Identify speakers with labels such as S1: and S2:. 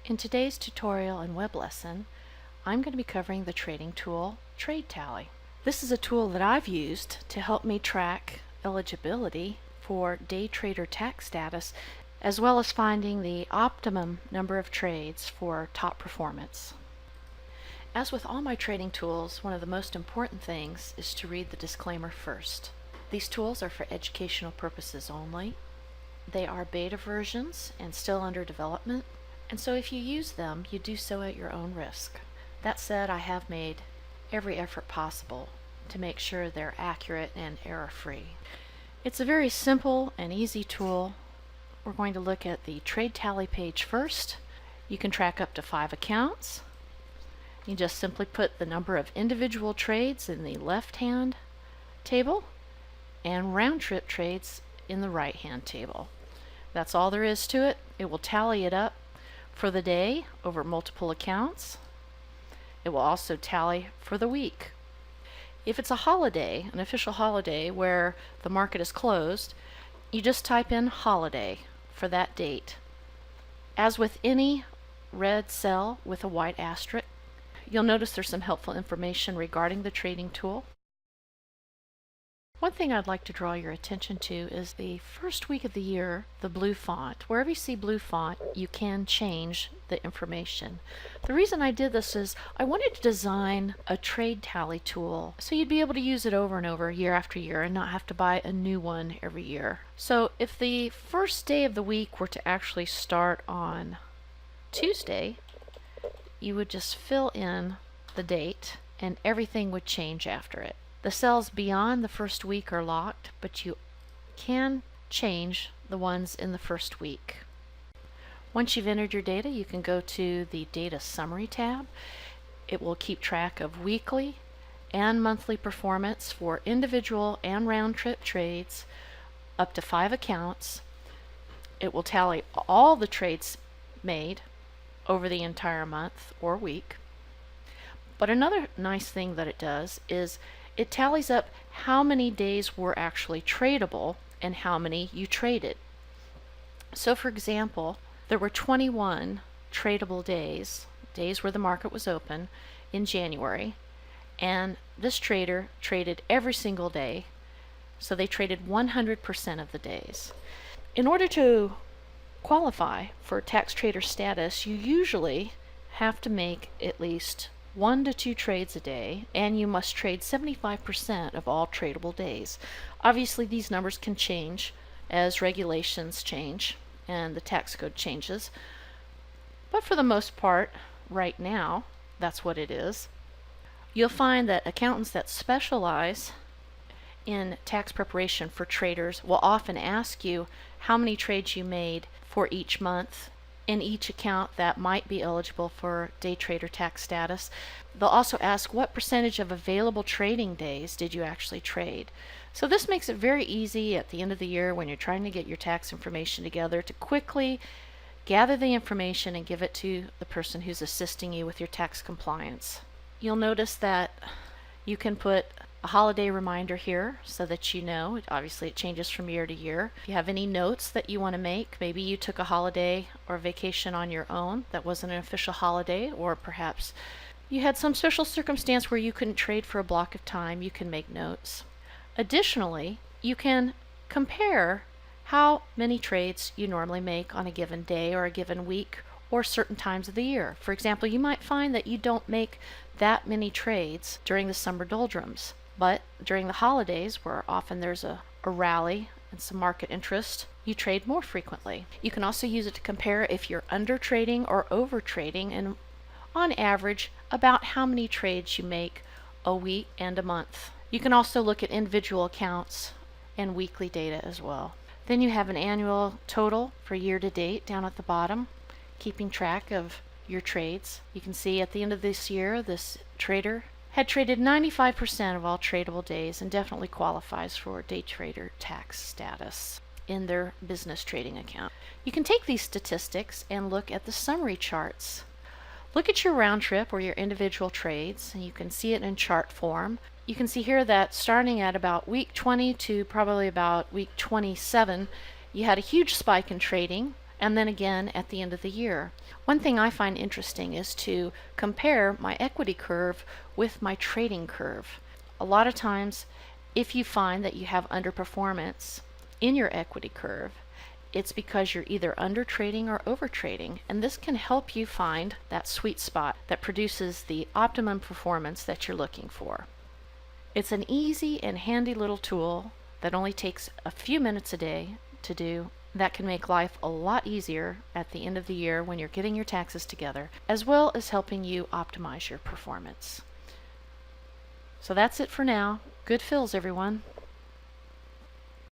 S1: In today's tutorial and web lesson, I'm going to be covering the trading tool Trade Tally. This is a tool that I've used to help me track eligibility for day trader tax status, as well as finding the optimum number of trades for top performance. As with all my trading tools, one of the most important things is to read the disclaimer first. These tools are for educational purposes only. They are beta versions and still under development, and so if you use them, you do so at your own risk. That said, I have made every effort possible to make sure they're accurate and error-free. It's a very simple and easy tool. We're going to look at the Trade Tally page first. You can track up to 5 accounts. You just simply put the number of individual trades in the left-hand table and round-trip trades in the right-hand table. That's all there is to it. It will tally it up for the day over multiple accounts. It will also tally for the week. If it's a holiday, an official holiday where the market is closed, you just type in holiday for that date. As with any red cell with a white asterisk, you'll notice there's some helpful information regarding the trading tool. One thing I'd like to draw your attention to is the first week of the year, the blue font. Wherever you see blue font, you can change the information. The reason I did this is I wanted to design a trade tally tool so you'd be able to use it over and over year after year and not have to buy a new one every year. So if the first day of the week were to actually start on Tuesday, you would just fill in the date and everything would change after it. The cells beyond the first week are locked, but you can change the ones in the first week. Once you've entered your data, you can go to the Data Summary tab. It will keep track of weekly and monthly performance for individual and round-trip trades up to 5 accounts. It will tally all the trades made over the entire month or week. But another nice thing that it does is it tallies up how many days were actually tradable and how many you traded. So for example, there were 21 tradable days where the market was open in January, and this trader traded every single day, so they traded 100% of the days. In order to qualify for tax trader status, you usually have to make at least 1 to 2 trades a day, and you must trade 75% of all tradable days. Obviously, these numbers can change as regulations change and the tax code changes, but for the most part, right now, that's what it is. You'll find that accountants that specialize in tax preparation for traders will often ask you how many trades you made for each month in each account that might be eligible for day trader tax status. They'll also ask what percentage of available trading days did you actually trade. So this makes it very easy at the end of the year when you're trying to get your tax information together to quickly gather the information and give it to the person who's assisting you with your tax compliance. You'll notice that you can put a holiday reminder here so that you know. Obviously it changes from year to year. If you have any notes that you want to make, maybe you took a holiday or vacation on your own that wasn't an official holiday, or perhaps you had some special circumstance where you couldn't trade for a block of time, you can make notes. Additionally, you can compare how many trades you normally make on a given day or a given week or certain times of the year. For example, you might find that you don't make that many trades during the summer doldrums, but during the holidays, where often there's a rally and some market interest, you trade more frequently. You can also use it to compare if you're under trading or over trading, and on average, about how many trades you make a week and a month. You can also look at individual accounts and weekly data as well. Then you have an annual total for year to date down at the bottom, keeping track of your trades. You can see at the end of this year, this trader had traded 95% of all tradable days and definitely qualifies for day trader tax status in their business trading account. You can take these statistics and look at the summary charts. Look at your round trip or your individual trades, and you can see it in chart form. You can see here that starting at about week 20 to probably about week 27, you had a huge spike in trading, and then again at the end of the year. One thing I find interesting is to compare my equity curve with my trading curve. A lot of times, if you find that you have underperformance in your equity curve, it's because you're either under trading or over trading, and this can help you find that sweet spot that produces the optimum performance that you're looking for. It's an easy and handy little tool that only takes a few minutes a day to do, that can make life a lot easier at the end of the year when you're getting your taxes together, as well as helping you optimize your performance. So that's it for now. Good fills, everyone.